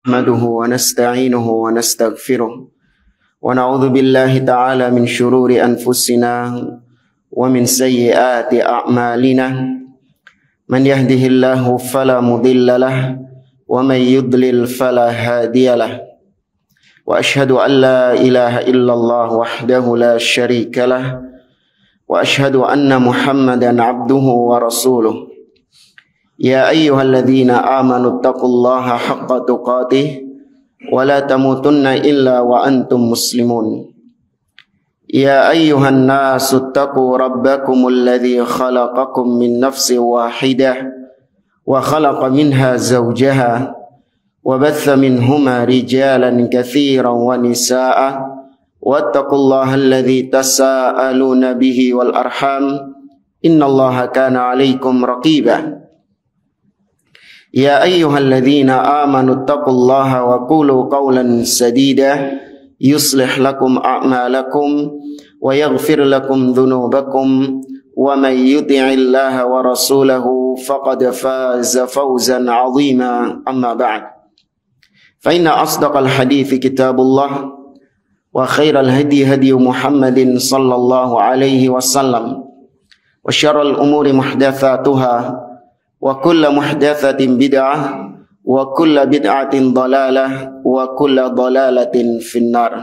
نحمده ونستعينه ونستغفره ونعوذ بالله تعالى من شرور أنفسنا ومن سيئات أعمالنا من يهده الله فلا مضل له ومن يضلل فلا هادي له وأشهد أن لا إله إلا الله وحده لا شريك له وأشهد أن محمدا عبده ورسوله يا أيها الذين آمنوا اتقوا الله حق تقاته ولا تموتن إلا وأنتم مسلمون يا أيها الناس اتقوا ربكم الذي خلقكم من نفس واحدة وخلق منها زوجها وبث منهما رجالا كثيرا ونساء واتقوا الله الذي تساءلون به والأرحام إن الله كان عليكم رقيبا يا أيها الذين آمنوا اتقوا الله وقولوا قولا سديدا يصلح لكم أعمالكم ويغفر لكم ذنوبكم ومن يطع الله ورسوله فقد فاز فوزا عظيما أما بعد فإن أصدق الحديث كتاب الله وخير الهدي هدي محمد صلى الله عليه وسلم وشر الأمور محدثاتها وكل محدثة بدعة وكل بدعة ضلالة وكل ضلالة في النار.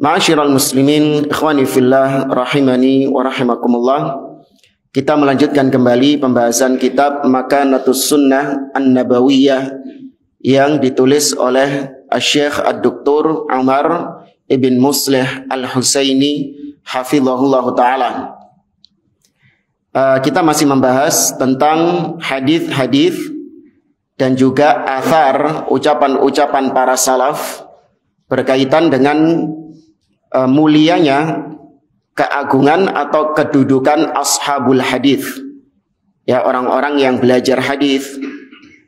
Ma'asyiral muslimin, ikhwani fillah, rahimani wa rahimakumullah. Kita melanjutkan kembali pembahasan kitab Makanatus Sunnah An-Nabawiyah yang ditulis oleh Syekh Ad-Doktor Umar Ibn Muslih Al-Husaini hafizahullah ta'ala. Kita masih membahas tentang hadis-hadis dan juga athar, ucapan-ucapan para salaf berkaitan dengan mulianya, keagungan atau kedudukan ashabul hadis. Ya, orang-orang yang belajar hadis,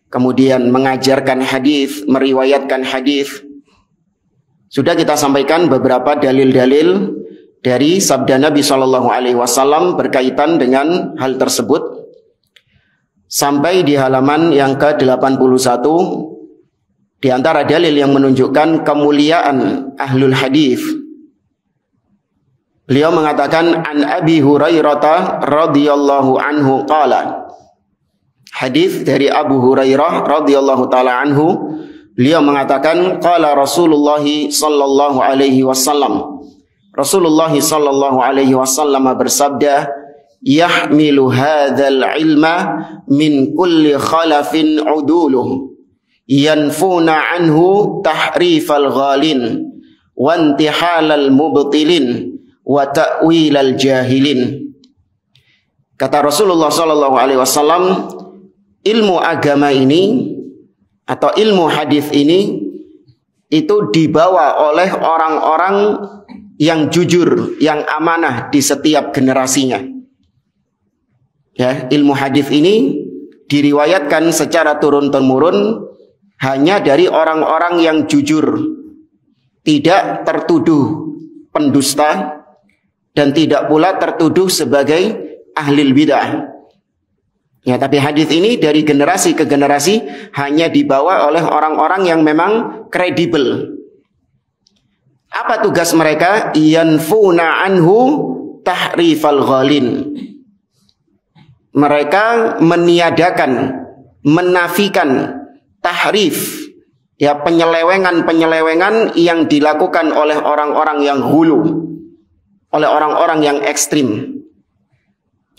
kemudian mengajarkan hadis, meriwayatkan hadis. Sudah kita sampaikan beberapa dalil-dalil dari sabda Nabi SAW berkaitan dengan hal tersebut sampai di halaman yang ke-81. Di antara dalil yang menunjukkan kemuliaan ahlul hadis, beliau mengatakan an Abi Hurairah radhiyallahu anhu qala. Hadis dari Abu Hurairah radhiyallahu taala anhu, beliau mengatakan qala Rasulullah sallallahu alaihi wasallam. Rasulullah sallallahu alaihi wasallam bersabda, "Yahmilu hadzal ilma min kulli khalafin uduluh, yanfuna anhu tahrifal ghalin, wa intihalal mubtilin, wa ta'wilal jahilin." Kata Rasulullah sallallahu alaihi wasallam, ilmu agama ini atau ilmu hadis ini itu dibawa oleh orang-orang yang jujur, yang amanah di setiap generasinya. Ya, ilmu hadis ini diriwayatkan secara turun-temurun hanya dari orang-orang yang jujur, tidak tertuduh pendusta dan tidak pula tertuduh sebagai ahli bidah. Ya, tapi hadis ini dari generasi ke generasi hanya dibawa oleh orang-orang yang memang kredibel. Apa tugas mereka? Yanfuna anhu tahrifal ghalin. Mereka meniadakan, menafikan tahrif, ya, penyelewengan-penyelewengan yang dilakukan oleh orang-orang yang hulu, oleh orang-orang yang ekstrim.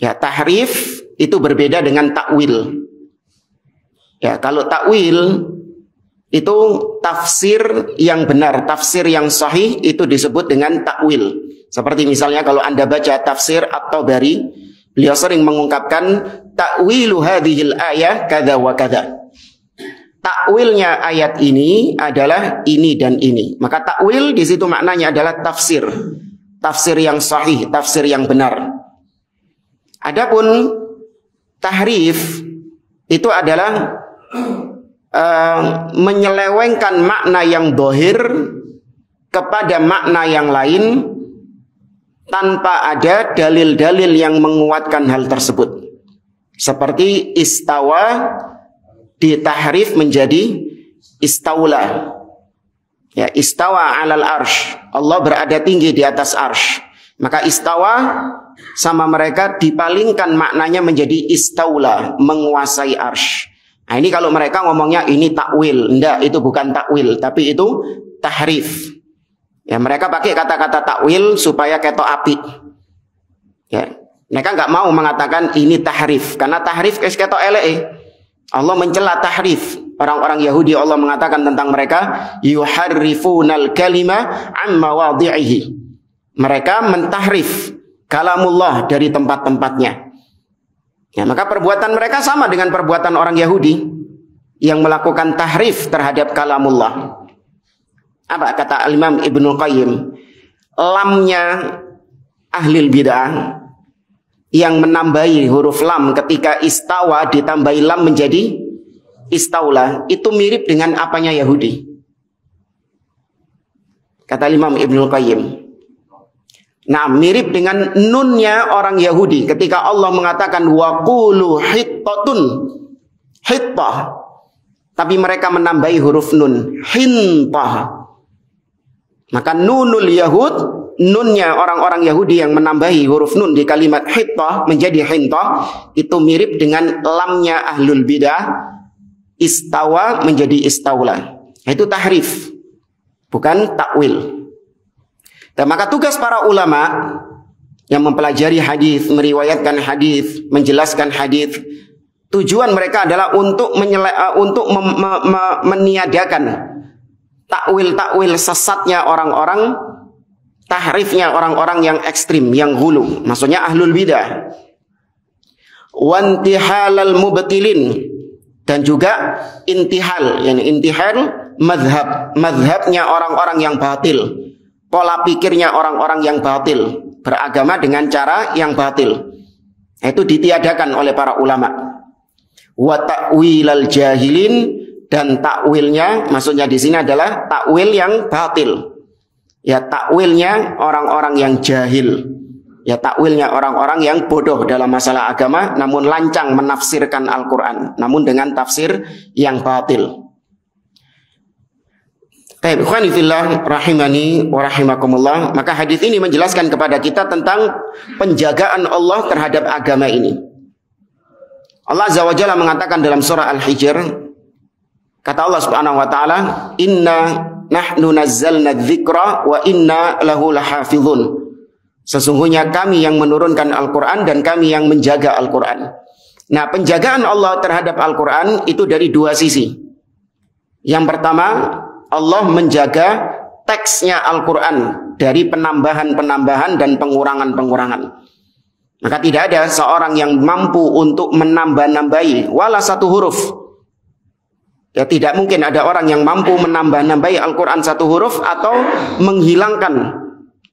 Ya, tahrif itu berbeda dengan takwil. Ya, kalau takwil itu tafsir yang benar, tafsir yang sahih itu disebut dengan takwil. Seperti misalnya kalau Anda baca tafsir At-Tabari, beliau sering mengungkapkan takwilu hadhil ayah kada wa kada. Takwilnya ayat ini adalah ini dan ini. Maka takwil di situ maknanya adalah tafsir. Tafsir yang sahih, tafsir yang benar. Adapun tahrif itu adalah menyelewengkan makna yang dohir kepada makna yang lain tanpa ada dalil-dalil yang menguatkan hal tersebut. Seperti istawa ditahrif menjadi Istaula. Ya, istawa 'alal arsh. Allah berada tinggi di atas arsh. Maka istawa sama mereka dipalingkan maknanya menjadi istaula, menguasai arsh. Nah, ini kalau mereka ngomongnya ini takwil. Enggak, itu bukan takwil, tapi itu tahrif. Ya, mereka pakai kata-kata takwil supaya ketok api. Ya, mereka nggak mau mengatakan ini tahrif, karena tahrif ketok elek. Allah mencela tahrif. Orang-orang Yahudi Allah mengatakan tentang mereka yuharrifunal kalima an mawadhi'ihi. Mereka mentahrif kalamullah dari tempat-tempatnya. Ya, maka perbuatan mereka sama dengan perbuatan orang Yahudi yang melakukan tahrif terhadap kalamullah. Apa kata Imam Ibnul Qayyim? Lamnya ahlil bid'ah yang menambahi huruf lam ketika istawa ditambahi lam menjadi istaula, itu mirip dengan apanya Yahudi. Kata Imam Ibnul Qayyim. Nah, mirip dengan nunnya orang Yahudi ketika Allah mengatakan waqulu hittatun, hittah, tapi mereka menambahi huruf nun, hintah. Maka nunul Yahud, nunnya orang-orang Yahudi yang menambahi huruf nun di kalimat hittah menjadi hintah, itu mirip dengan lamnya ahlul bidah, istawa menjadi istaula. Itu tahrif, bukan takwil. Dan maka tugas para ulama yang mempelajari hadis, meriwayatkan hadis, menjelaskan hadis, tujuan mereka adalah untuk meniadakan takwil-takwil sesatnya orang-orang, tahrifnya orang-orang yang ekstrim, yang hulu, maksudnya ahlul bidah. Wantihalal mubtilin, dan juga intihal, yani intihal madhabnya orang-orang yang batil, pola pikirnya orang-orang yang batil, beragama dengan cara yang batil. Itu ditiadakan oleh para ulama. Wa ta'wilal jahilin, dan takwilnya maksudnya di sini adalah takwil yang batil. Ya, takwilnya orang-orang yang jahil. Ya, takwilnya orang-orang yang bodoh dalam masalah agama, namun lancang menafsirkan Al-Quran, namun dengan tafsir yang batil. Ikhwani fillah rahimani wa rahimakumullah. Maka hadis ini menjelaskan kepada kita tentang penjagaan Allah terhadap agama ini. Allah Azza wa Jalla mengatakan dalam surah Al-Hijr, kata Allah Subhanahu wa taala, "Inna nahnu nazzalna dzikra wa inna lahu lahafizun." Sesungguhnya kami yang menurunkan Al-Quran dan kami yang menjaga Al-Quran. Nah, penjagaan Allah terhadap Al-Quran itu dari dua sisi. Yang pertama, Allah menjaga teksnya Al-Quran dari penambahan-penambahan dan pengurangan-pengurangan. Maka tidak ada seorang yang mampu untuk menambah-nambahi wala satu huruf. Ya, tidak mungkin ada orang yang mampu menambah-nambahi Al-Quran satu huruf atau menghilangkan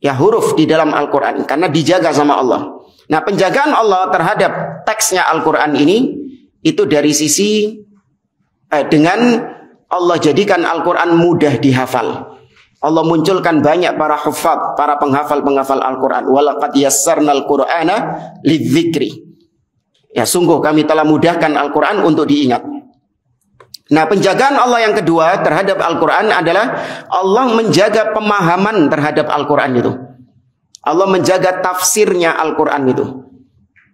ya huruf di dalam Al-Quran, karena dijaga sama Allah. Nah, penjagaan Allah terhadap teksnya Al-Quran ini itu dari sisi dengan Allah jadikan Al-Quran mudah dihafal. Allah munculkan banyak para hufaz, para penghafal-penghafal Al-Quran. Walaqad yassarnal Qur'ana lidzikri. Ya, sungguh kami telah mudahkan Al-Quran untuk diingat. Nah, penjagaan Allah yang kedua terhadap Al-Quran adalah Allah menjaga pemahaman terhadap Al-Quran itu. Allah menjaga tafsirnya Al-Quran itu.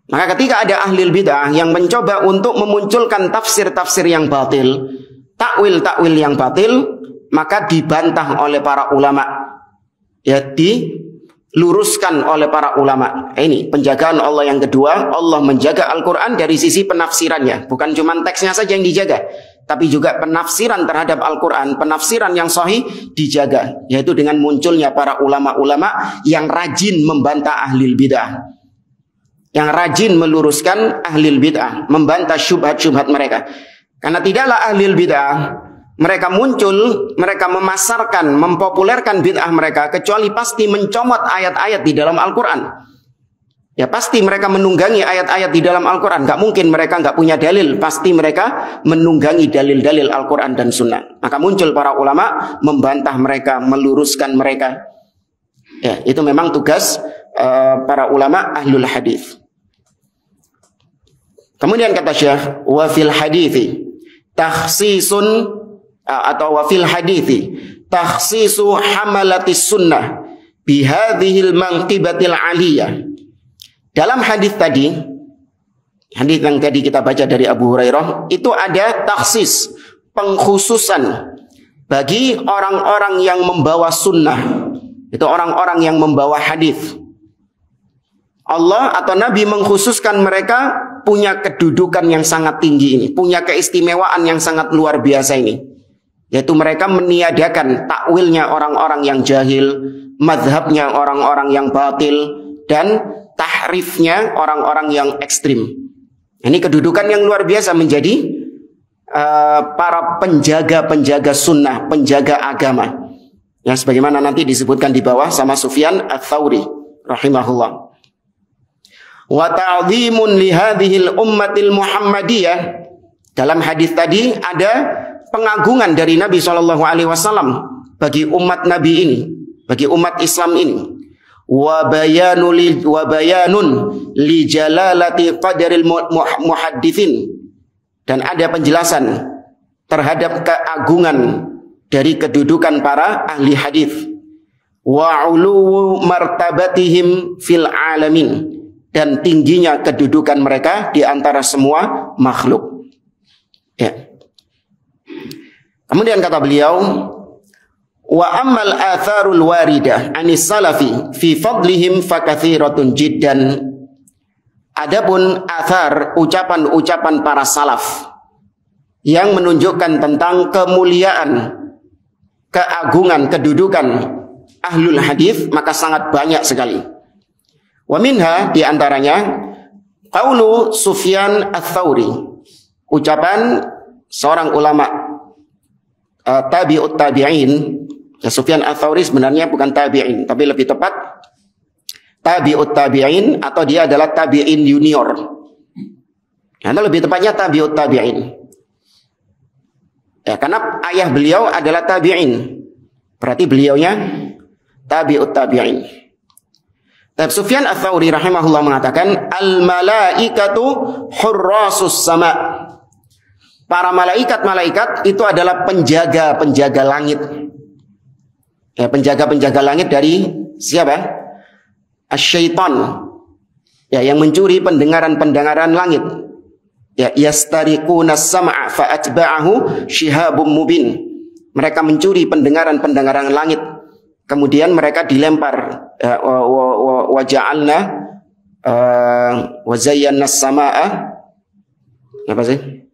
Maka ketika ada ahli bid'ah yang mencoba untuk memunculkan tafsir-tafsir yang batil, takwil-takwil yang batil, maka dibantah oleh para ulama. Ya, diluruskan oleh para ulama. Ini penjagaan Allah yang kedua. Allah menjaga Al-Quran dari sisi penafsirannya. Bukan cuma teksnya saja yang dijaga, tapi juga penafsiran terhadap Al-Quran, penafsiran yang sahih dijaga. Yaitu dengan munculnya para ulama-ulama yang rajin membantah ahli bid'ah, yang rajin meluruskan ahli bid'ah, membantah syubhat-syubhat mereka. Karena tidaklah ahli bid'ah mereka muncul, mereka memasarkan, mempopulerkan bid'ah mereka, kecuali pasti mencomot ayat-ayat di dalam Al-Quran. Ya, pasti mereka menunggangi ayat-ayat di dalam Al-Quran. Gak mungkin mereka gak punya dalil. Pasti mereka menunggangi dalil-dalil Al-Quran dan Sunnah. Maka muncul para ulama membantah mereka, meluruskan mereka. Ya, itu memang tugas para ulama ahlul hadis. Kemudian kata Syekh, wa fil hadithi takhsisun atau wa fil hadithi takhsisu hamalatis sunnah bihadhil manqibatil aliyah. Dalam hadis tadi, hadis yang tadi kita baca dari Abu Hurairah, itu ada takhsis, pengkhususan bagi orang-orang yang membawa sunnah. Itu orang-orang yang membawa hadis. Allah atau Nabi mengkhususkan mereka punya kedudukan yang sangat tinggi ini, punya keistimewaan yang sangat luar biasa ini. Yaitu mereka meniadakan takwilnya orang-orang yang jahil, mazhabnya orang-orang yang batil, dan tahrifnya orang-orang yang ekstrim. Ini kedudukan yang luar biasa menjadi para penjaga-penjaga sunnah, penjaga agama. Yang sebagaimana nanti disebutkan di bawah sama Sufyan Ats-Tsauri rahimahullah. Wa ta'dhimun li hadhil ummatil Muhammadiyah. Dalam hadis tadi ada pengagungan dari Nabi SAW bagi umat Nabi ini, bagi umat Islam ini. Wa bayanun li jalalati qadaril muhadditsin. Dan ada penjelasan terhadap keagungan dari kedudukan para ahli hadis. Wa ulu martabatihim fil alamin. Dan tingginya kedudukan mereka di antara semua makhluk. Ya. Kemudian kata beliau, wa ammal atharul waridah anis salafi fi fadlihim fakatsiratun jiddan. Adapun athar, ucapan-ucapan para salaf yang menunjukkan tentang kemuliaan, keagungan, kedudukan ahlul hadis, maka sangat banyak sekali. Wa minha, di antaranya qaulu Sufyan Ats-Tsauri, ucapan seorang ulama tabi'ut tabi'in. Ya, Sufyan Ats-Tsauri sebenarnya bukan tabi'in, tapi lebih tepat tabi'ut tabi'in, atau dia adalah tabi'in junior. Karena lebih tepatnya tabi'ut tabi'in. Ya, karena ayah beliau adalah tabi'in. Berarti beliaunya tabi'ut tabi'in. Sufyan Ats-Tsauri rahimahullah mengatakan, al-malaikatu hurrasus sama. Para malaikat-malaikat itu adalah penjaga-penjaga langit. Ya, penjaga-penjaga langit dari siapa? Asy-syaitan. Ya, yang mencuri pendengaran-pendengaran langit. Ya, yastariquna as-sam'a fa atba'ahu shihabum mubin. Mereka mencuri pendengaran-pendengaran langit. Kemudian mereka dilempar, wa ja'alna wa zayyana as-samaa'a, apa sih?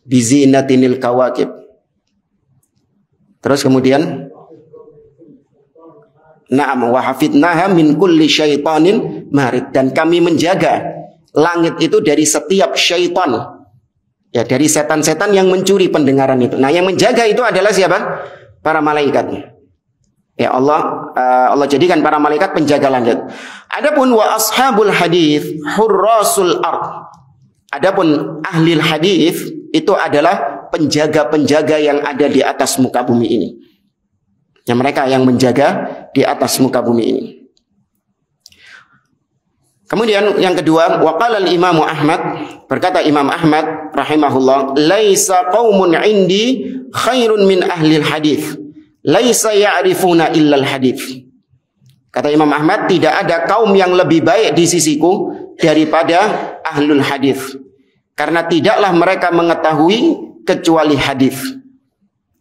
Bizinatinil kawakib. Terus kemudian na'am wa hafidnaha min kulli syaitanin marid, dan kami menjaga langit itu dari setiap syaitan. Ya, dari setan-setan yang mencuri pendengaran itu. Nah, yang menjaga itu adalah siapa? Para malaikat. Ya, Allah jadikan para malaikat penjaga langit. Adapun wa ashabul hadis hurrasul ard. Adapun ahli hadis itu adalah penjaga-penjaga yang ada di atas muka bumi ini. Yang mereka yang menjaga di atas muka bumi ini. Kemudian yang kedua, waqala al-Imam Ahmad, berkata Imam Ahmad rahimahullah, laisa qaumun indi khairun min ahli hadis. Laisa ya'rifuna illal hadits. Kata Imam Ahmad, tidak ada kaum yang lebih baik di sisiku daripada ahlul hadis. Karena tidaklah mereka mengetahui kecuali hadis.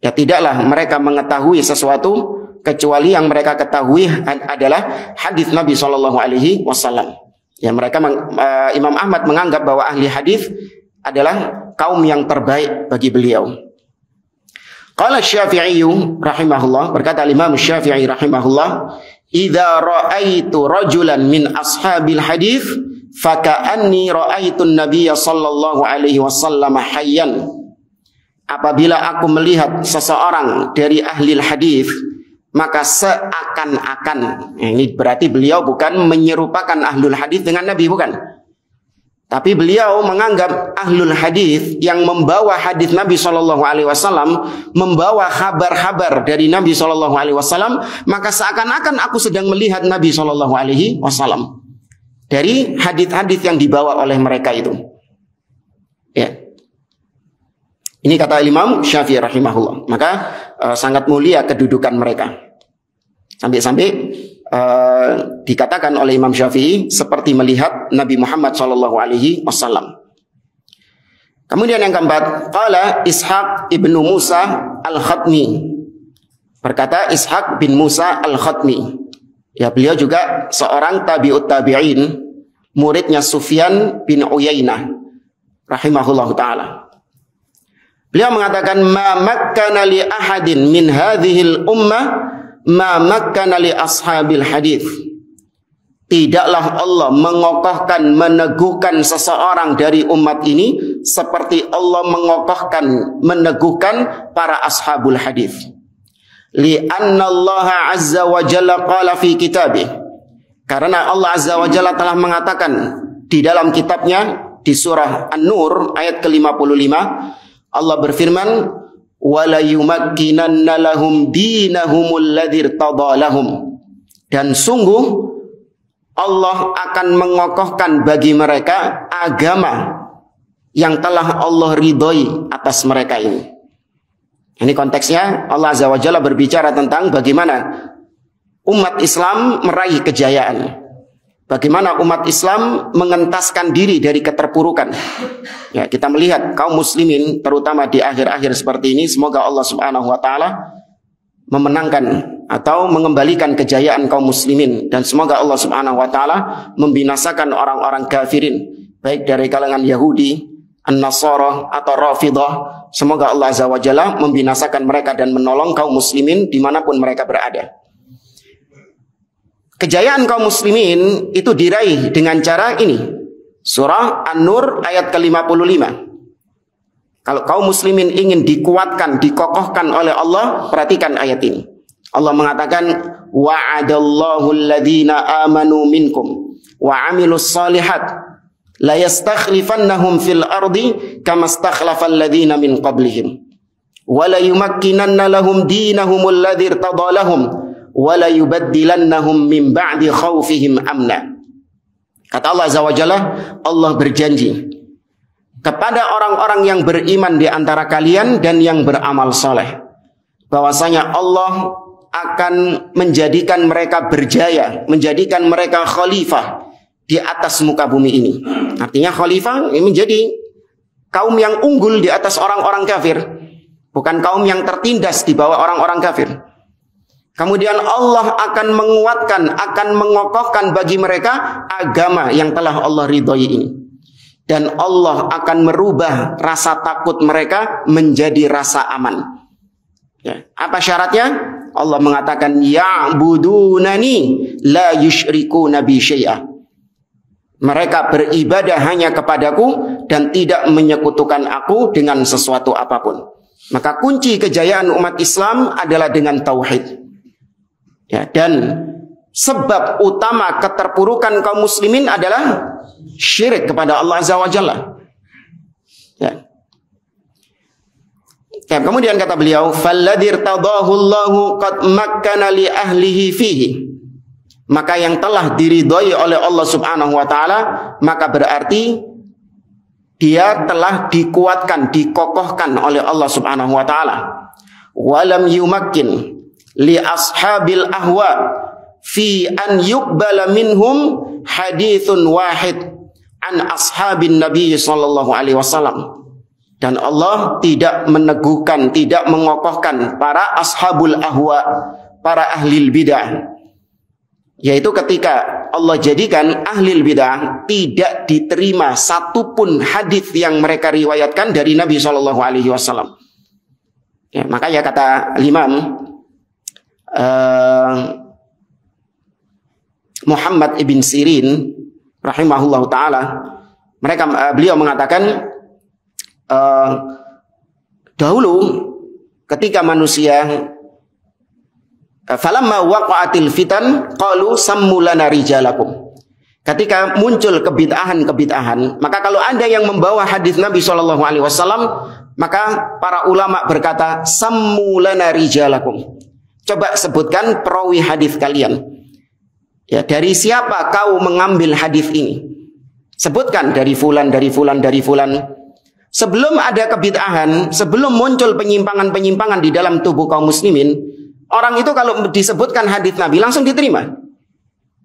Ya, tidaklah mereka mengetahui sesuatu kecuali yang mereka ketahui adalah hadis Nabi SAW. Ya, mereka Imam Ahmad menganggap bahwa ahli hadis adalah kaum yang terbaik bagi beliau. Qala Syafi'i rahimahullah, berkata Imam Syafi'i rahimahullah, idza ra'aitu rajulan min ashabil hadis faka'anni ra'aitu an-nabiy sallallahu alaihi wasallam hayyan. Apabila aku melihat seseorang dari ahli hadis, maka seakan-akan, ini berarti beliau bukan menyerupakan ahlul hadis dengan Nabi, bukan. Tapi beliau menganggap ahlul hadis yang membawa hadis Nabi SAW, membawa kabar-kabar dari Nabi SAW, maka seakan-akan aku sedang melihat Nabi SAW dari hadis-hadis yang dibawa oleh mereka itu. Ya. Ini kata Imam Syafi'i rahimahullah. Maka sangat mulia kedudukan mereka. Sampai-sampai dikatakan oleh Imam Syafi'i seperti melihat Nabi Muhammad SAW. Kemudian yang keempat, qala Ishaq ibnu Musa al-Khatmi. Berkata Ishaq bin Musa al-Khatmi. Ya, beliau juga seorang tabi'ut tabi'in, muridnya Sufyan bin Uyainah rahimahullahu taala. Beliau mengatakan, ma makkana li ahadin min hadhil ummah ma makkana li ashabil hadith. Tidaklah Allah mengokohkan, meneguhkan seseorang dari umat ini seperti Allah mengokohkan, meneguhkan para ashabul hadith. Li'anna Allah azza wa jalla qala fi kitabih. Karena Allah azza wa jalla telah mengatakan di dalam kitabnya di surah An-Nur ayat ke-55, Allah berfirman, wala yumakkinanna lahum dinahumul ladzi irtada lahum. Dan sungguh Allah akan mengokohkan bagi mereka agama yang telah Allah ridhoi atas mereka ini. Ini konteksnya Allah Azza wa Jalla berbicara tentang bagaimana umat Islam meraih kejayaan. Bagaimana umat Islam mengentaskan diri dari keterpurukan. Ya, kita melihat kaum muslimin terutama di akhir-akhir seperti ini, semoga Allah Subhanahu wa taala memenangkan atau mengembalikan kejayaan kaum muslimin, dan semoga Allah Subhanahu wa taala membinasakan orang-orang kafirin baik dari kalangan Yahudi, An-Nasara atau Rafidah. Semoga Allah Azza wa Jalla membinasakan mereka dan menolong kaum muslimin dimanapun mereka berada. Kejayaan kaum muslimin itu diraih dengan cara ini. Surah An-Nur ayat ke-55. Kalau kaum muslimin ingin dikuatkan, dikokohkan oleh Allah, perhatikan ayat ini. Allah mengatakan, wa'adallahu alladhina amanu minkum wa 'amilus shalihat la yastakhlifannahum fil ardi kama stakhlafal ladzina min qablihim wa la yumakkinanna lahum dinahumul ladzi irtada lahum wa la yubaddilannahum min ba'di khaufihim amna. Kata Allah Azza wa Jalla, Allah berjanji kepada orang-orang yang beriman di antara kalian dan yang beramal soleh, bahwasanya Allah akan menjadikan mereka berjaya, menjadikan mereka khalifah di atas muka bumi ini. Artinya khalifah ini menjadi kaum yang unggul di atas orang-orang kafir, bukan kaum yang tertindas di bawah orang-orang kafir. Kemudian Allah akan menguatkan, akan mengokohkan bagi mereka agama yang telah Allah ridhoi ini. Dan Allah akan merubah rasa takut mereka menjadi rasa aman. Ya. Apa syaratnya? Allah mengatakan, ya'budunani la yusyrikuna bi syai'a. Mereka beribadah hanya kepadaku dan tidak menyekutukan aku dengan sesuatu apapun. Maka kunci kejayaan umat Islam adalah dengan tauhid. Ya, dan sebab utama keterpurukan kaum muslimin adalah syirik kepada Allah Azza wa Jalla. Ya. Ya, kemudian kata beliau, falladzi tadahu Allahu qad makkana li ahlihi fihi. Maka yang telah diridhoi oleh Allah Subhanahu wa taala, maka berarti dia telah dikuatkan, dikokohkan oleh Allah Subhanahu wa taala. Walam yumakkin li ashabil ahwa fi an yuqbala minhum hadithun wahid an ashabin Nabi sallallahu alaihi wasallam. Dan Allah tidak meneguhkan, tidak mengokohkan para ashabul ahwa, para ahlil bidah. Yaitu ketika Allah jadikan ahlil bidah tidak diterima satupun hadis yang mereka riwayatkan dari Nabi sallallahu alaihi wasallam. Ya, makanya kata Imam Muhammad ibn Sirin rahimahullah ta'ala, beliau mengatakan, dahulu ketika manusia falamma waqa'atil fitan qalu sammu lana rijalakum. Ketika muncul kebid'ahan, maka kalau ada yang membawa hadis Nabi SAW, maka para ulama berkata, sammu lana rijalakum. Coba sebutkan perawi hadis kalian. Ya, dari siapa kau mengambil hadis ini? Sebutkan dari fulan, dari fulan, dari fulan. Sebelum ada kebid'ahan, sebelum muncul penyimpangan-penyimpangan di dalam tubuh kaum muslimin, orang itu kalau disebutkan hadis Nabi langsung diterima.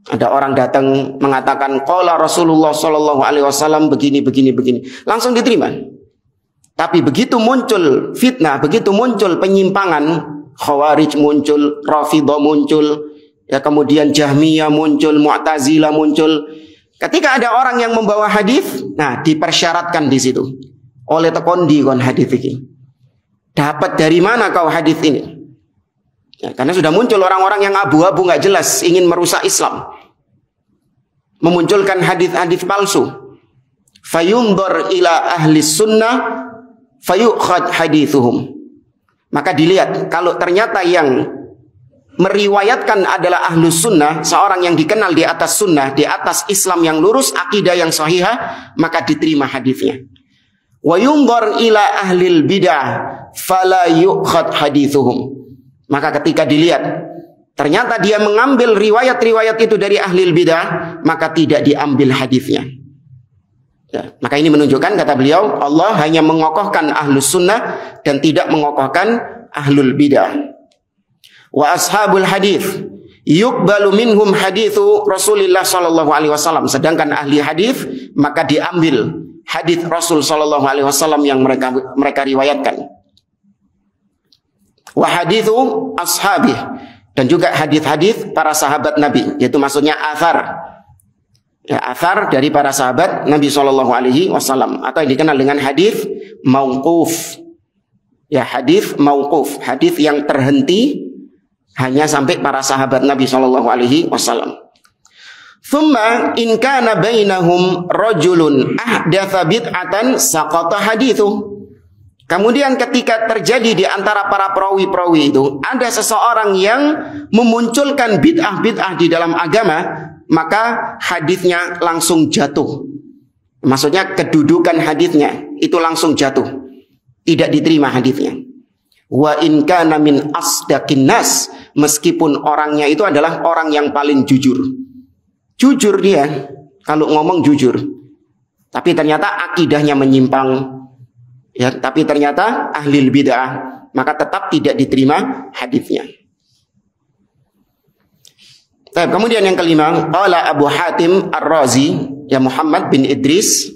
Ada orang datang mengatakan qala Rasulullah sallallahu alaihi wasallam begini, langsung diterima. Tapi begitu muncul fitnah, begitu muncul penyimpangan, Khawarij muncul, Rafidhah muncul, ya kemudian Jahmiyah muncul, Mu'tazilah muncul. Ketika ada orang yang membawa hadis, nah dipersyaratkan di situ. Oleh tekondi kon hadis ini. Dapat dari mana kau hadis ini? Ya, karena sudah muncul orang-orang yang abu-abu nggak jelas, ingin merusak Islam, memunculkan hadis-hadis palsu. Fayundor ila ahli sunnah, fayukhad hadithuhum. Maka dilihat kalau ternyata yang meriwayatkan adalah ahlu sunnah, seorang yang dikenal di atas sunnah, di atas Islam yang lurus, akidah yang sahihah, maka diterima hadisnya. Wa yunzar ila ahlil bidah fala yukhad hadithuhum. Maka ketika dilihat ternyata dia mengambil riwayat-riwayat itu dari ahlil bidah, maka tidak diambil hadisnya. Ya, maka ini menunjukkan, kata beliau, Allah hanya mengokohkan ahlus sunnah dan tidak mengokohkan ahlul bidah. Wa ashabul hadis yuqbalu minhum hadithu Rasulullah sallallahu alaihi wasallam. Sedangkan ahli hadis maka diambil hadis Rasul sallallahu alaihi wasallam yang mereka riwayatkan. Wa hadithu ashabih, dan juga hadis-hadis para sahabat Nabi, yaitu maksudnya athar. Ya, athar dari para sahabat Nabi sallallahu alaihi wasallam, atau yang dikenal dengan hadis mauquf. Ya, hadis mauquf, hadis yang terhenti hanya sampai para sahabat Nabi sallallahu alaihi wasallam. Thumma in kana bainahum rajulun ahdatsa bid'atan saqata hadithu. Kemudian ketika terjadi di antara para perawi-perawi itu ada seseorang yang memunculkan bid'ah-bid'ah di dalam agama, maka hadisnya langsung jatuh. Maksudnya kedudukan hadisnya itu langsung jatuh. Tidak diterima hadisnya. Wa in kana min asdaqin nas, meskipun orangnya itu adalah orang yang paling jujur. Jujur dia, kalau ngomong jujur. Tapi ternyata akidahnya menyimpang. Ya, tapi ternyata ahli bid'ah, maka tetap tidak diterima hadisnya. Kemudian yang kelima, qala Abu Hatim Ar-Razi, ya Muhammad bin Idris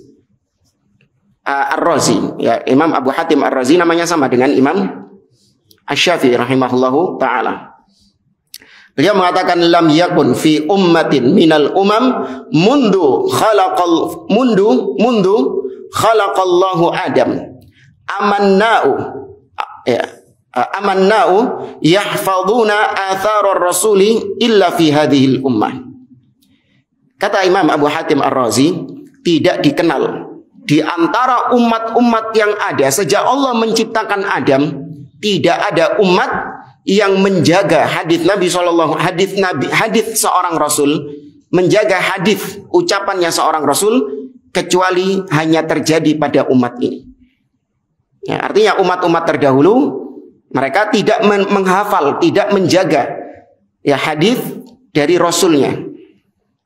Ar-Razi. Ya, Imam Abu Hatim Ar-Razi namanya sama dengan Imam Asy-Syafi'i rahimahullahu taala. Beliau mengatakan lam yakun fi ummatin minal umam mundu khalaqallahu Adam amanna'u yahfaduna atharar rasuli illa fi hadhil ummah. Kata Imam Abu Hatim Ar-Razi, tidak dikenal di antara umat-umat yang ada sejak Allah menciptakan Adam, tidak ada umat yang menjaga hadis Nabi sallallahu hadis seorang rasul, menjaga hadis ucapannya seorang rasul, kecuali hanya terjadi pada umat ini. Ya, artinya umat-umat terdahulu mereka tidak menghafal, tidak menjaga ya hadis dari rasulnya.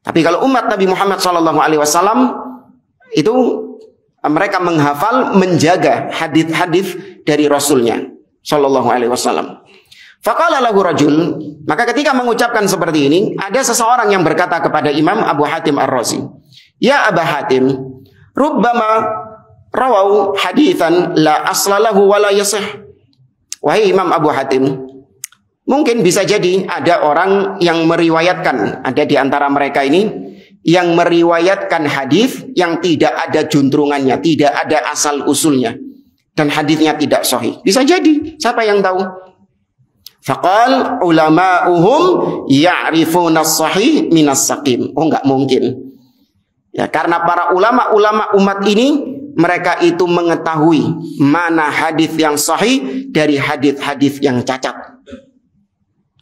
Tapi kalau umat Nabi Muhammad sallallahu alaihi wasallam itu mereka menghafal, menjaga hadis-hadis dari rasulnya sallallahu alaihi wasallam. Faqala lahu rajul, maka ketika mengucapkan seperti ini, ada seseorang yang berkata kepada Imam Abu Hatim Ar-Razi, "Ya Aba Hatim, rubbama rawau haditsan la aslalahu wa la yasih." Wahai Imam Abu Hatim, mungkin bisa jadi ada orang yang meriwayatkan, ada di antara mereka ini yang meriwayatkan hadis yang tidak ada juntrungannya, tidak ada asal usulnya, dan hadisnya tidak sahih. Bisa jadi, siapa yang tahu? Faqal ulama'uhum ya'rifuna as-sahih minas saqim. Oh, enggak mungkin. Ya, karena para ulama-ulama umat ini mereka itu mengetahui mana hadis yang sahih dari hadis-hadis yang cacat.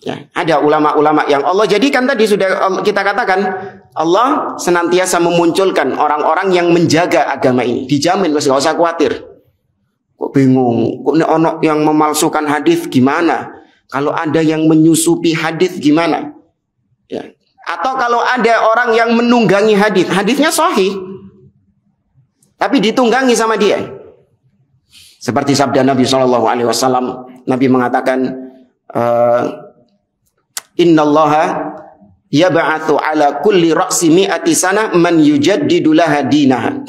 Ya, ada ulama-ulama yang Allah jadikan, tadi sudah kita katakan, Allah senantiasa memunculkan orang-orang yang menjaga agama ini. Dijamin, enggak usah khawatir. Kok bingung, kok ono yang memalsukan hadis gimana? Kalau ada yang menyusupi hadis gimana? Ya. Atau kalau ada orang yang menunggangi hadis, hadisnya sahih, tapi ditunggangi sama dia. Seperti sabda Nabi SAW, Nabi mengatakan, Innallaha yab'atsu ala kulli ra'si mi'ati sana man yujaddidu laha dinaha.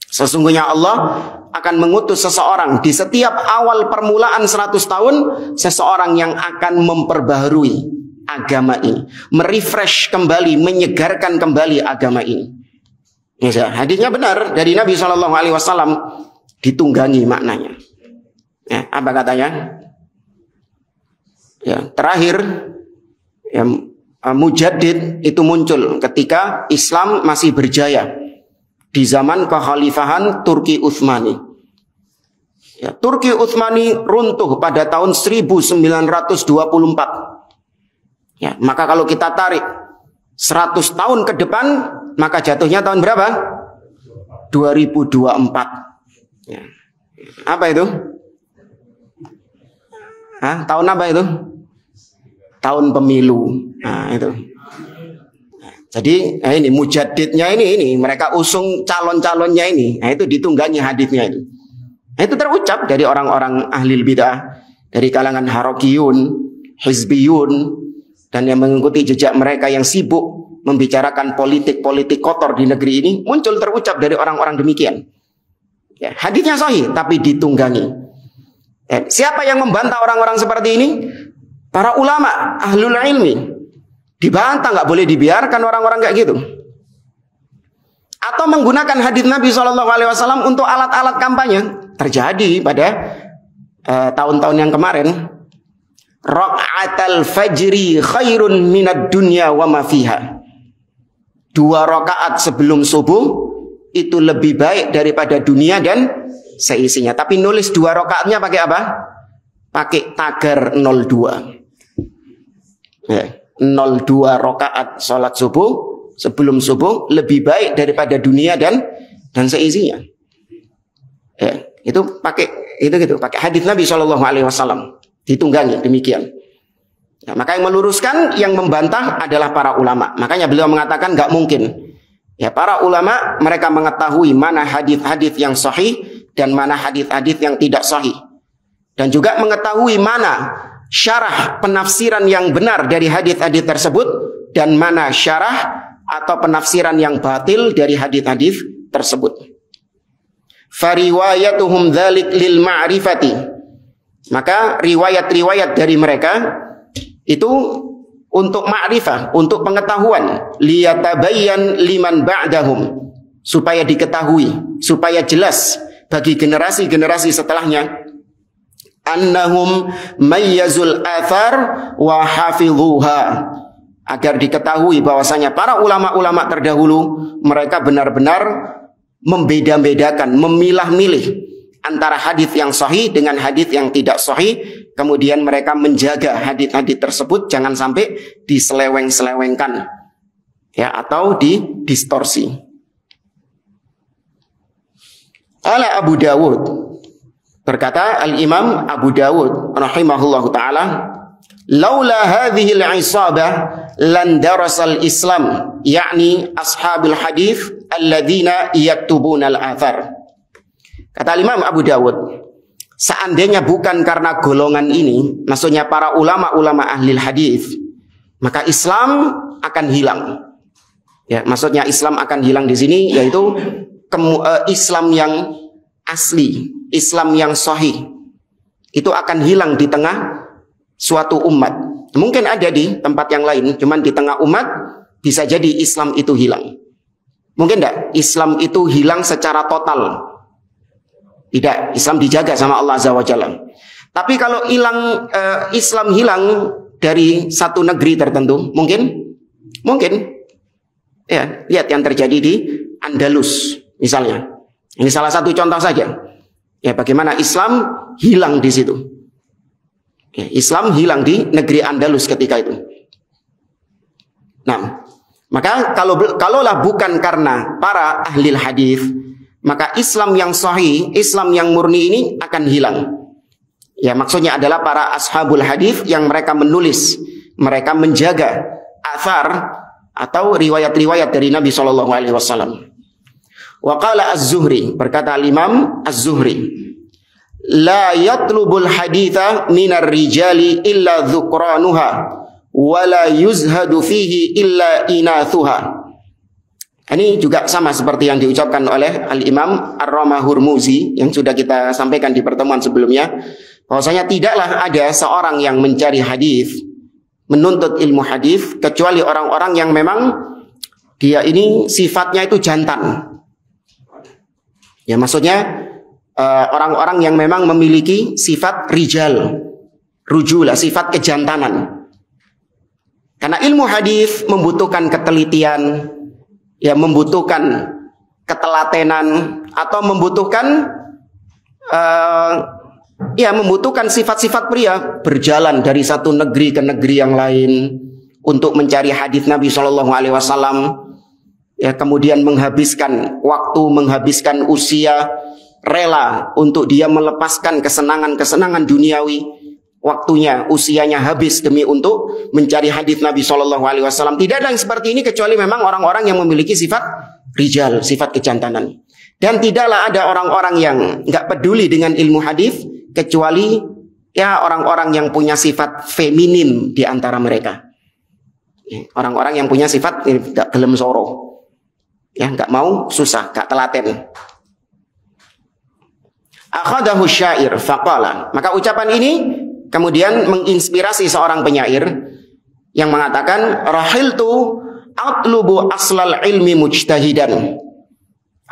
Sesungguhnya Allah akan mengutus seseorang di setiap awal permulaan 100 tahun, seseorang yang akan memperbaharui agama ini, merefresh kembali, menyegarkan kembali agama ini. Ya, hadisnya benar dari Nabi SAW, ditunggangi maknanya. Ya, apa katanya? Ya, terakhir, ya, mujaddid itu muncul ketika Islam masih berjaya di zaman kekhalifahan Turki Utsmani. Ya, Turki Utsmani runtuh pada tahun 1924. Ya, maka kalau kita tarik 100 tahun ke depan, maka jatuhnya tahun berapa? 2024. Ya. Apa itu? Tahun apa itu? Tahun pemilu. Nah, itu. Jadi ini mujaddidnya ini mereka usung calon-calonnya ini. Nah, itu ditunggangi hadisnya itu. Nah, itu terucap dari orang-orang ahli bidah, dari kalangan harokiyun, hizbiyun, dan yang mengikuti jejak mereka yang sibuk membicarakan politik-politik kotor di negeri ini, muncul terucap dari orang-orang demikian. Ya, hadisnya sahih tapi ditunggangi. Ya, siapa yang membantah orang-orang seperti ini? Para ulama, ahlul ilmi. Dibantah, nggak boleh dibiarkan orang-orang kayak gitu. Atau menggunakan hadis Nabi SAW untuk alat-alat kampanye. Terjadi pada tahun-tahun yang kemarin. Raka'atal fajri khairun minad dunya wa ma fiha. 2 rakaat sebelum subuh itu lebih baik daripada dunia dan seisinya. Tapi nulis 2 rakaatnya pakai apa? Pakai tagar 02. Ya, 02 rakaat sholat subuh sebelum subuh lebih baik daripada dunia dan seisinya. Ya, itu pakai pakai hadis Nabi SAW, ditunggangi demikian. Ya, maka yang meluruskan, yang membantah adalah para ulama. Makanya beliau mengatakan nggak mungkin. Ya, para ulama mereka mengetahui mana hadis-hadis yang sahih dan mana hadis-hadis yang tidak sahih. Dan juga mengetahui mana syarah penafsiran yang benar dari hadis-hadis tersebut dan mana syarah atau penafsiran yang batil dari hadis-hadis tersebut. Fariwayatuhum dzalik lil ma'rifati. Maka riwayat-riwayat dari mereka itu untuk ma'rifah, untuk pengetahuan, liyatabayyan liman ba'dahum, supaya diketahui, supaya jelas bagi generasi-generasi setelahnya, annahum mayyazul athar wa hafidhuha, agar diketahui bahwasanya para ulama-ulama terdahulu mereka benar-benar membeda-bedakan, memilah-milih antara hadis yang sahih dengan hadis yang tidak sahih, kemudian mereka menjaga hadis-hadis tersebut jangan sampai diseleweng-selewengkan, ya, atau didistorsi. Ala Abu Dawud, berkata Al-Imam Abu Dawud rahimahullahu ta'ala, laula hadhihi al-isabah lan darasal Islam, yakni ashabul hadis alladzina yaktubuna al-athar. Kata Imam Abu Dawud, seandainya bukan karena golongan ini, maksudnya para ulama-ulama ahli hadis, maka Islam akan hilang. Ya, maksudnya Islam akan hilang di sini yaitu Islam yang asli, Islam yang sahih. Itu akan hilang di tengah suatu umat. Mungkin ada di tempat yang lain, cuman di tengah umat bisa jadi Islam itu hilang. Mungkin enggak Islam itu hilang secara total. Tidak, Islam dijaga sama Allah Azza wa Jalla. Tapi kalau Islam hilang dari satu negeri tertentu, mungkin. Ya, lihat yang terjadi di Andalus misalnya. Ini salah satu contoh saja. Ya, bagaimana Islam hilang di situ. Ya, Islam hilang di negeri Andalus ketika itu. Nah, maka kalaulah bukan karena para ahli hadis, maka Islam yang sahih, Islam yang murni ini akan hilang. Ya, maksudnya adalah para ashabul hadis yang mereka menulis, mereka menjaga athar atau riwayat-riwayat dari Nabi SAW. Wa qala Az-Zuhri, berkata Imam Az-Zuhri, la yatlubul haditha minar rijali illa dhukranuha wa la yuzhadu fihi illa inathuha. Ini juga sama seperti yang diucapkan oleh Al-Imam Ar-Ramah Hurmuzi yang sudah kita sampaikan di pertemuan sebelumnya, bahwasanya tidaklah ada seorang yang mencari hadis, menuntut ilmu hadis, kecuali orang-orang yang memang dia ini sifatnya itu jantan. Ya, maksudnya orang-orang yang memang memiliki sifat rijal, rujulah, sifat kejantanan. Karena ilmu hadis membutuhkan ketelitian, ya, membutuhkan ketelatenan, atau membutuhkan membutuhkan sifat-sifat pria, berjalan dari satu negeri ke negeri yang lain untuk mencari hadis Nabi SAW. Ya, kemudian menghabiskan waktu, menghabiskan usia, rela untuk dia melepaskan kesenangan-kesenangan duniawi, waktunya, usianya habis demi untuk mencari hadis Nabi SAW. Tidak ada yang seperti ini kecuali memang orang-orang yang memiliki sifat rijal, sifat kejantanan. Dan tidaklah ada orang-orang yang nggak peduli dengan ilmu hadis kecuali ya orang-orang yang punya sifat feminin di antara mereka. Orang-orang yang punya sifat nggak gelem soro. Ya, nggak mau susah, nggak telaten. Akhadahu syair faqala. Maka ucapan ini kemudian menginspirasi seorang penyair yang mengatakan, rahiltu atlubu aslal ilmi mujtahidan.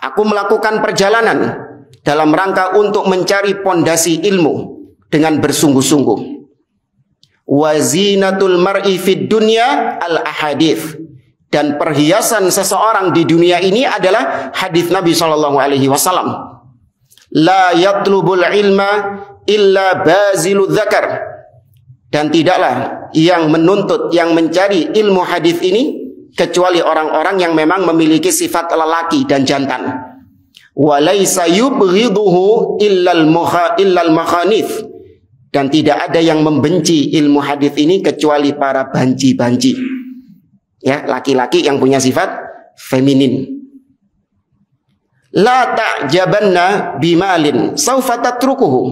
Aku melakukan perjalanan dalam rangka untuk mencari pondasi ilmu dengan bersungguh-sungguh. Wa zinatul mar'i fid dunya al ahadits. Dan perhiasan seseorang di dunia ini adalah hadis Nabi SAW. La yatlubul ilma illa baziludz dzakar. Dan tidaklah yang menuntut, yang mencari ilmu hadis ini kecuali orang-orang yang memang memiliki sifat lelaki dan jantan. Wa laisa yubghiduhu illal makhanif. Dan tidak ada yang membenci ilmu hadis ini kecuali para banci-banci. Ya, laki-laki yang punya sifat feminin. La ta'jabanna bimalin saufa tatrukuhu.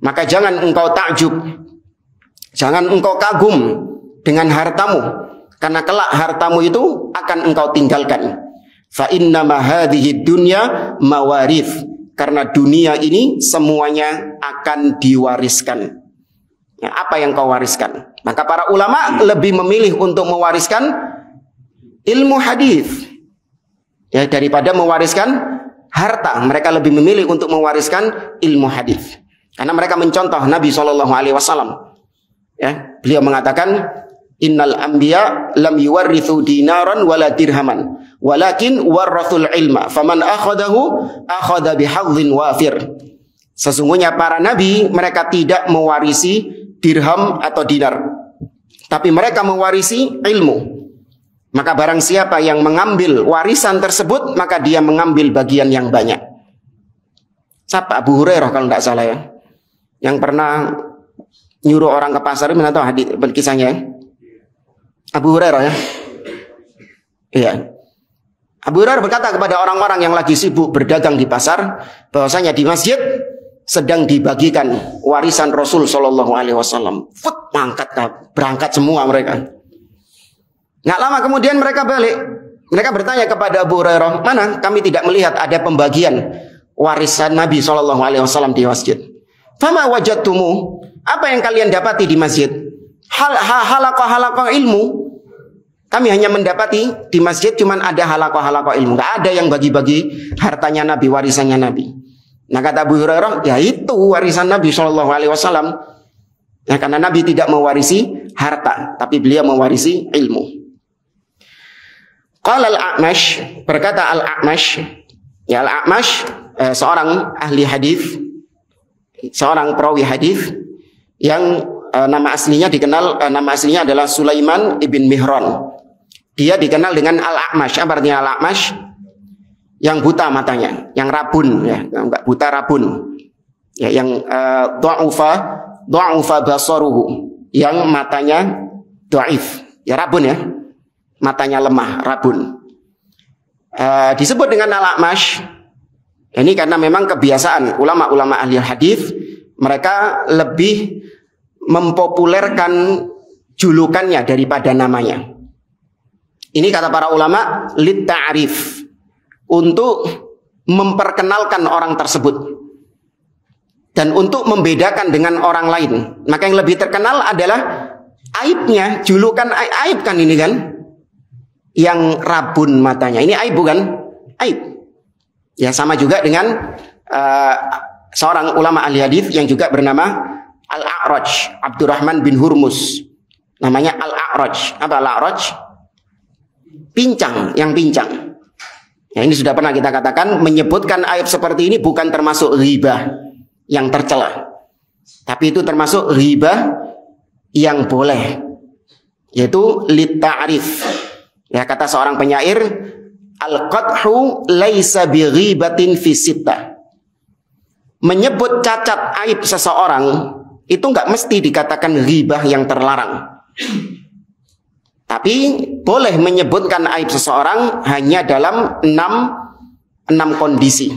Maka jangan engkau takjub, jangan engkau kagum dengan hartamu, karena kelak hartamu itu akan engkau tinggalkan. Fa innama hadhihi dunya mawarith. Karena dunia ini semuanya akan diwariskan. Ya, apa yang kau wariskan? Maka para ulama lebih memilih untuk mewariskan ilmu hadis ya daripada mewariskan harta. Mereka lebih memilih untuk mewariskan ilmu hadis karena mereka mencontoh Nabi SAW. Ya, beliau mengatakan, innal anbiya lam yuwarrithu dinaran wala dirhaman, walakin warrathul ilma, faman akhadahu akhadha bihadzin wafir. Sesungguhnya para nabi mereka tidak mewarisi dirham atau dinar, tapi mereka mewarisi ilmu. Maka barang siapa yang mengambil warisan tersebut, maka dia mengambil bagian yang banyak. Siapa? Abu Hurairah kalau tidak salah ya, yang pernah nyuruh orang ke pasar. Mana tahu hadis kisahnya ya? Abu Hurairah ya. Iya. Abu Hurairah berkata kepada orang-orang yang lagi sibuk berdagang di pasar, bahwasanya di masjid sedang dibagikan warisan Rasul Shallallahu Alaihi Wasallam. Berangkat semua mereka. Nggak lama kemudian mereka balik. Mereka bertanya kepada Abu Hurairah, mana kami tidak melihat ada pembagian warisan Nabi Shallallahu Alaihi Wasallam di masjid. Fama wajadtumu, apa yang kalian dapati di masjid? Halaqah ilmu. Kami hanya mendapati di masjid cuman ada halaqah ilmu. Nggak ada yang bagi-bagi hartanya Nabi, warisannya Nabi. Nah kata Abu Hurairah, ya itu warisan Nabi SAW. Ya, karena Nabi tidak mewarisi harta, tapi beliau mewarisi ilmu. Qala al-A'mash, berkata al-A'mash, ya al-A'mash seorang ahli hadis, seorang perawi hadis yang nama aslinya adalah Sulaiman ibn Mihran. Dia dikenal dengan al-A'mash. Apa artinya al-A'mash? Yang buta matanya, yang rabun ya, enggak buta, rabun. Ya, yang dha'ufa basaruhu, yang matanya dhaif. Ya rabun ya. Matanya lemah, rabun. Disebut dengan al-A'mash Ini karena memang kebiasaan ulama-ulama ahli hadis, mereka lebih mempopulerkan julukannya daripada namanya. Ini kata para ulama lit ta'rif, untuk memperkenalkan orang tersebut dan untuk membedakan dengan orang lain. Maka yang lebih terkenal adalah aibnya, julukan aib kan ini kan, yang rabun matanya. Ini aib bukan? Aib. Ya, sama juga dengan seorang ulama ahli hadis yang juga bernama Al-A'raj, Abdurrahman bin Hurmus. Namanya Al-A'raj. Apa Al-A'raj? Pincang, yang pincang. Ya, ini sudah pernah kita katakan, menyebutkan aib seperti ini bukan termasuk ghibah yang tercela, tapi itu termasuk ghibah yang boleh, yaitu lit ta'rif. Ya, kata seorang penyair, al-qadhu laisa bi ghibatin fi sittah. Menyebut cacat aib seseorang itu nggak mesti dikatakan ghibah yang terlarang. Tapi boleh menyebutkan aib seseorang hanya dalam 6 kondisi.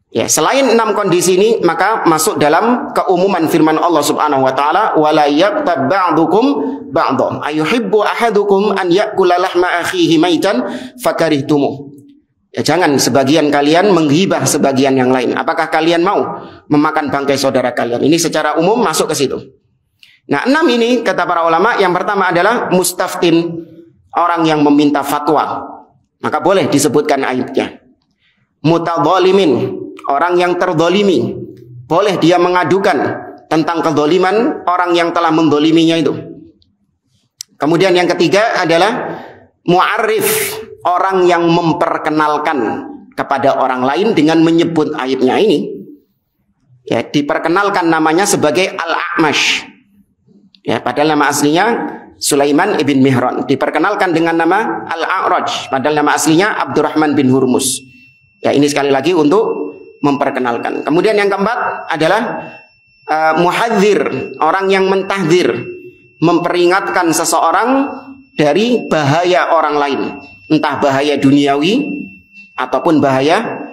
Ya, selain 6 kondisi ini maka masuk dalam keumuman firman Allah Subhanahu wa taala, wala yaqtab ba'dukum ba'dhan ayuhibbu ahadukum an ya'kula lahma akhihi maitan fakarihtumuh. Ya, jangan sebagian kalian menghibah sebagian yang lain. Apakah kalian mau memakan bangkai saudara kalian? Ini secara umum masuk ke situ. Nah, 6 ini kata para ulama, yang pertama adalah mustaftin, orang yang meminta fatwa, maka boleh disebutkan aibnya. Mutadzalimin, orang yang terdolimi, boleh dia mengadukan tentang kedoliman orang yang telah mendoliminya itu. Kemudian yang ketiga adalah mu'arrif, orang yang memperkenalkan kepada orang lain dengan menyebut aibnya ini. Ya, diperkenalkan namanya sebagai Al-A'mash. Ya, padahal nama aslinya Sulaiman ibn Mihran. Diperkenalkan dengan nama Al-A'raj, padahal nama aslinya Abdurrahman bin Hurmus. Ya, ini sekali lagi untuk memperkenalkan. Kemudian yang keempat adalah muhadzir, orang yang mentahdzir, memperingatkan seseorang dari bahaya orang lain, entah bahaya duniawi ataupun bahaya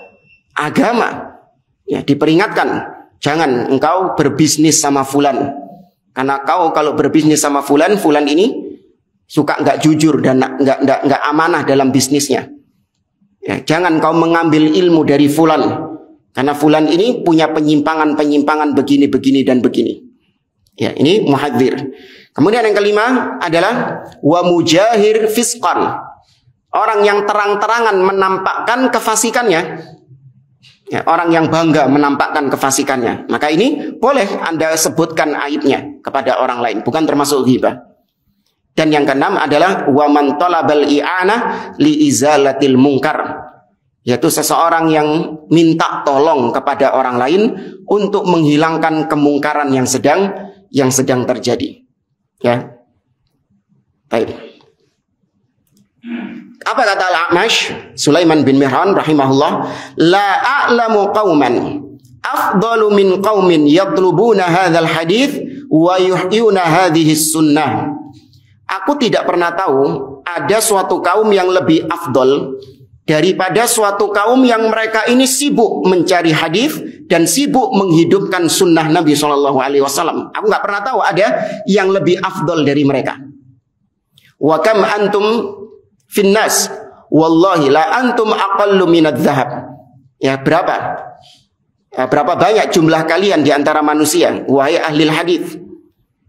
agama. Ya, diperingatkan, jangan engkau berbisnis sama fulan. Karena kau kalau berbisnis sama fulan ini suka nggak jujur dan nggak amanah dalam bisnisnya. Ya, jangan kau mengambil ilmu dari fulan, karena fulan ini punya penyimpangan begini dan begini. Ya, ini muhadzir. Kemudian yang kelima adalah wa mujahir fisqan, orang yang terang-terangan menampakkan kefasikannya. Ya, orang yang bangga menampakkan kefasikannya, maka ini boleh Anda sebutkan aibnya kepada orang lain, bukan termasuk ghibah. Dan yang keenam adalah wa man talabal i'anah li izalatil munkar, yaitu seseorang yang minta tolong kepada orang lain untuk menghilangkan kemungkaran yang sedang terjadi. Ya. Baik. Apa kata Al-A'mash Sulaiman bin Mihran rahimahullah, la a'lamu qauman afdalu min qaumin yatlubuna hadzal hadits wa yuhyuna hadhihi sunnah. Aku tidak pernah tahu ada suatu kaum yang lebih afdol daripada suatu kaum yang mereka ini sibuk mencari hadis dan sibuk menghidupkan sunnah Nabi SAW. Aku nggak pernah tahu ada yang lebih afdol dari mereka. Wa kam antum finnas wallahi la antum aqallu minadz zahab. Ya, berapa banyak jumlah kalian di antara manusia wahai ahli hadis,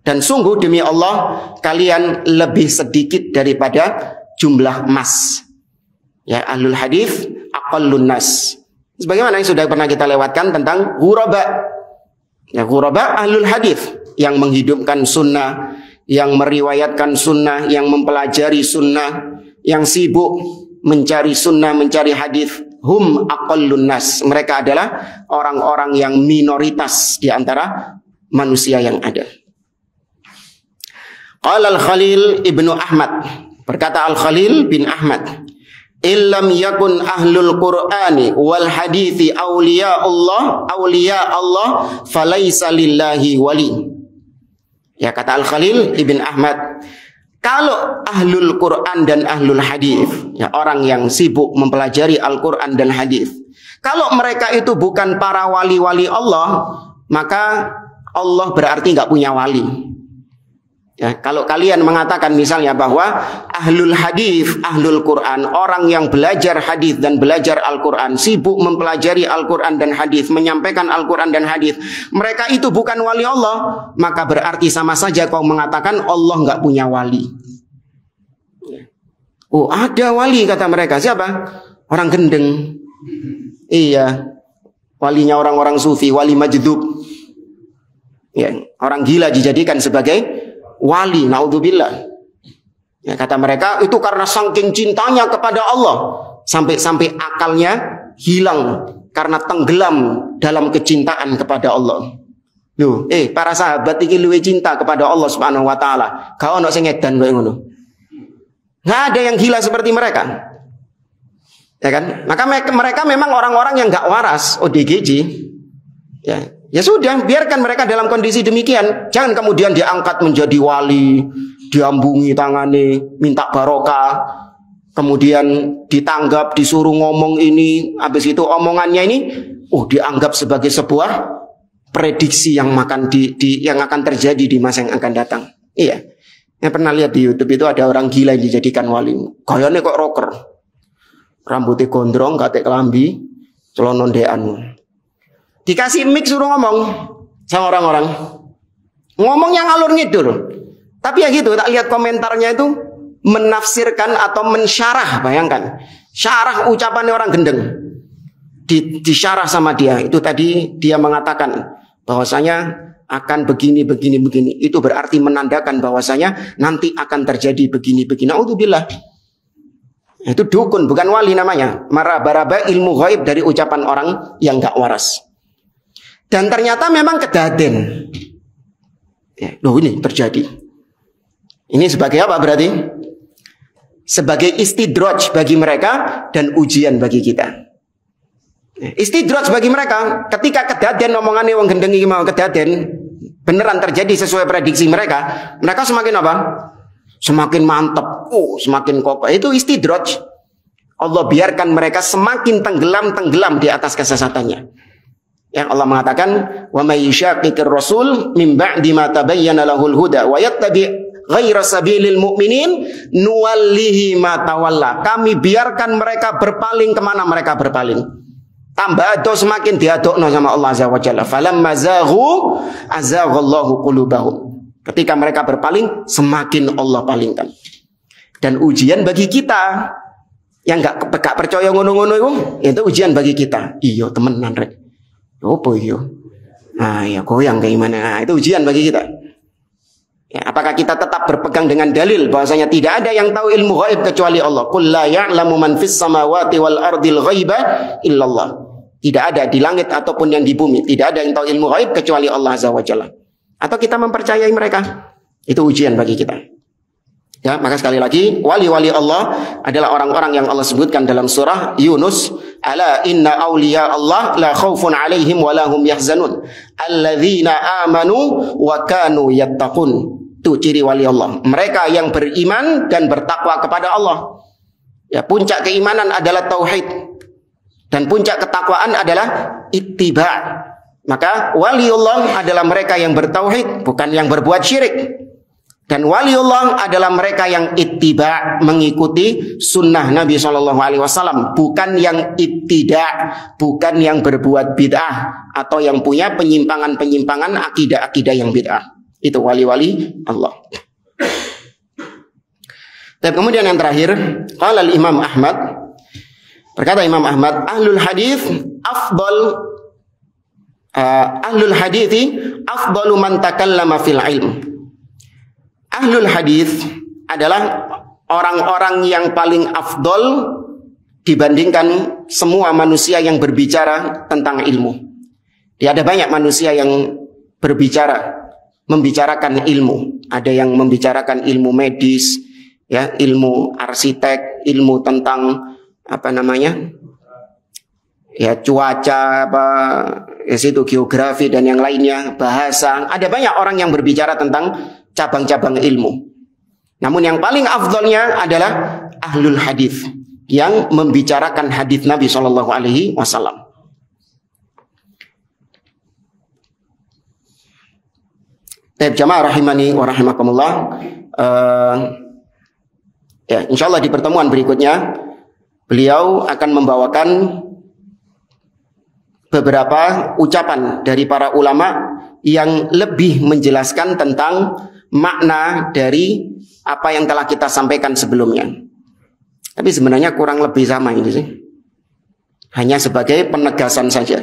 dan sungguh demi Allah kalian lebih sedikit daripada jumlah emas. Ya, ahlul hadis aqallun nas. Sebagaimana yang sudah pernah kita lewatkan tentang ghuraba. Ya, ghuraba ahlul hadis yang menghidupkan sunnah, yang meriwayatkan sunnah, yang mempelajari sunnah, yang sibuk mencari sunnah, mencari hadis. Hum aqallun nas. Mereka adalah orang-orang yang minoritas di antara manusia yang ada. Qala Al-Khalil ibnu Ahmad, berkata Al-Khalil bin Ahmad, illam yakun ahlul Qur'ani wal hadithi awliya Allah falaysa lillahi wali. Ya, kata Al-Khalil ibn Ahmad, kalau ahlul Quran dan ahlul hadis, ya, orang yang sibuk mempelajari Al-Quran dan hadis, Kalau mereka itu bukan para wali-wali Allah, maka Allah berarti nggak punya wali. Ya, kalau kalian mengatakan misalnya bahwa ahlul hadis, ahlul Quran, orang yang belajar hadis dan belajar Al-Quran, sibuk mempelajari Al-Quran dan hadis, menyampaikan Al-Quran dan hadis, mereka itu bukan wali Allah, maka berarti sama saja kau mengatakan Allah nggak punya wali. Oh, ada wali kata mereka. Siapa? Orang gendeng. Iya, walinya orang-orang sufi, wali majdub. Ya, orang gila dijadikan sebagai wali, naudzubillah. Ya, kata mereka itu karena saking cintanya kepada Allah sampai akalnya hilang karena tenggelam dalam kecintaan kepada Allah. Loh, para sahabat iki luwih cinta kepada Allah Subhanahu wa taala. Kau ono sing edan koyo ngono. Nggak ada yang gila seperti mereka. Ya kan? Maka mereka memang orang-orang yang nggak waras, ODGJ. Ya sudah, biarkan mereka dalam kondisi demikian. Jangan kemudian diangkat menjadi wali, diambungi tangannya, minta barokah, kemudian ditanggap, disuruh ngomong ini, habis itu omongannya ini, dianggap sebagai sebuah prediksi yang akan terjadi di masa yang akan datang. Iya, yang pernah lihat di YouTube itu ada orang gila yang dijadikan wali. Kayaknya kok rocker, rambutnya gondrong, katek kelambi, celana ndean. Dikasih mic suruh ngomong sama orang-orang. Ngomongnya ngalur ngidul. Tapi ya gitu, tak lihat komentarnya itu menafsirkan atau mensyarah, bayangkan. Syarah ucapannya orang gendeng. Disyarah sama dia. Itu tadi dia mengatakan bahwasanya akan begini. Itu berarti menandakan bahwasanya nanti akan terjadi begini. Naudzubillah. Itu dukun, bukan wali namanya. Maraba-raba ilmu ghaib dari ucapan orang yang gak waras. Dan ternyata memang kedaden. Loh, ini terjadi. Ini sebagai apa berarti? Sebagai istidraj bagi mereka dan ujian bagi kita. Istidraj bagi mereka. Ketika kedaden omongannya wong gendeng iki mau kedaden, beneran terjadi sesuai prediksi mereka. Mereka semakin apa? Semakin mantap. Semakin kokoh. Itu istidraj. Allah biarkan mereka semakin tenggelam di atas kesesatannya. Yang Allah mengatakan, "Wa may yushaqiqir rasul min ba'di ma tabayyana lahul huda wa yattabi' ghaira sabilil mu'minin nuwallihi ma tawalla." Kami biarkan mereka berpaling kemana mereka berpaling. Tambah ado semakin diadokno sama Allah Azza wa Jalla. Falamma zaghu azaghallahu qulubahum. Ketika mereka berpaling, semakin Allah palingkan. Dan ujian bagi kita yang enggak percaya ngono-ngono itu ujian bagi kita. Iya temenan rek. Apa itu? Ya goyang kayak gimana? Itu ujian bagi kita. Ya, apakah kita tetap berpegang dengan dalil bahwasanya tidak ada yang tahu ilmu ghaib kecuali Allah? Qul la ya'lamu man fis samawati wal ardil ghaiba illallah. Tidak ada di langit ataupun yang di bumi, tidak ada yang tahu ilmu ghaib kecuali Allah Azza wa Jalla. Atau kita mempercayai mereka? Itu ujian bagi kita. Ya, maka sekali lagi wali-wali Allah adalah orang-orang yang Allah sebutkan dalam surah Yunus, ala inna awliya Allah la khaufun alaihim wa lahum yahzanun alladzina amanu wa kanu yattaqun. Itu ciri wali Allah, mereka yang beriman dan bertakwa kepada Allah. Ya, puncak keimanan adalah tauhid dan puncak ketakwaan adalah ittiba. Maka wali Allah adalah mereka yang bertauhid, bukan yang berbuat syirik. Dan waliullah adalah mereka yang ittiba, mengikuti sunnah Nabi SAW, bukan yang ibtidak, bukan yang berbuat bid'ah atau yang punya penyimpangan-penyimpangan akidah-akidah yang bid'ah. Itu wali-wali Allah. Dan kemudian yang terakhir, qala al-Imam Ahmad, berkata Imam Ahmad, ahlul hadis hadithi afdalu man takallama fil ilm. Ahlul hadis adalah orang-orang yang paling afdol dibandingkan semua manusia yang berbicara tentang ilmu. Ada banyak manusia yang membicarakan ilmu. Ada yang membicarakan ilmu medis, ya, ilmu arsitek, ilmu tentang cuaca, geografi dan yang lainnya, bahasa. Ada banyak orang yang berbicara tentang cabang-cabang ilmu. Namun yang paling afdolnya adalah ahlul hadis yang membicarakan hadis Nabi SAW. Jamaah rahimani wa rahimakumullah. Ya, insyaallah di pertemuan berikutnya beliau akan membawakan beberapa ucapan dari para ulama yang lebih menjelaskan tentang makna dari apa yang telah kita sampaikan sebelumnya. Tapi sebenarnya kurang lebih sama ini sih. Hanya sebagai penegasan saja.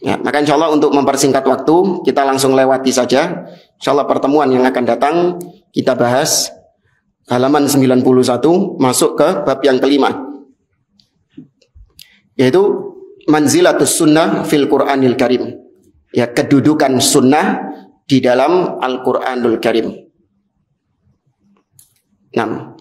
Ya, maka insya Allah untuk mempersingkat waktu kita langsung lewati saja. Insya Allah pertemuan yang akan datang kita bahas halaman 91 masuk ke bab yang kelima, yaitu manzilatus sunnah fil Qur'anil Karim. Ya, kedudukan sunnah di dalam Al-Qur'anul Karim. Nah,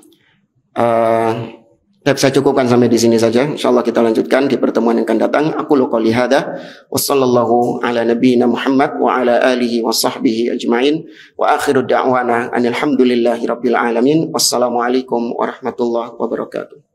saya cukupkan sampai di sini saja. Insyaallah kita lanjutkan di pertemuan yang akan datang. Aku qouli hadza wa sallallahu ala nabiyyina Muhammad wa ala alihi wa sahbihi ajmain wa akhiru da'wana anil hamdulillahi rabbil alamin. Wassalamualaikum warahmatullahi wabarakatuh.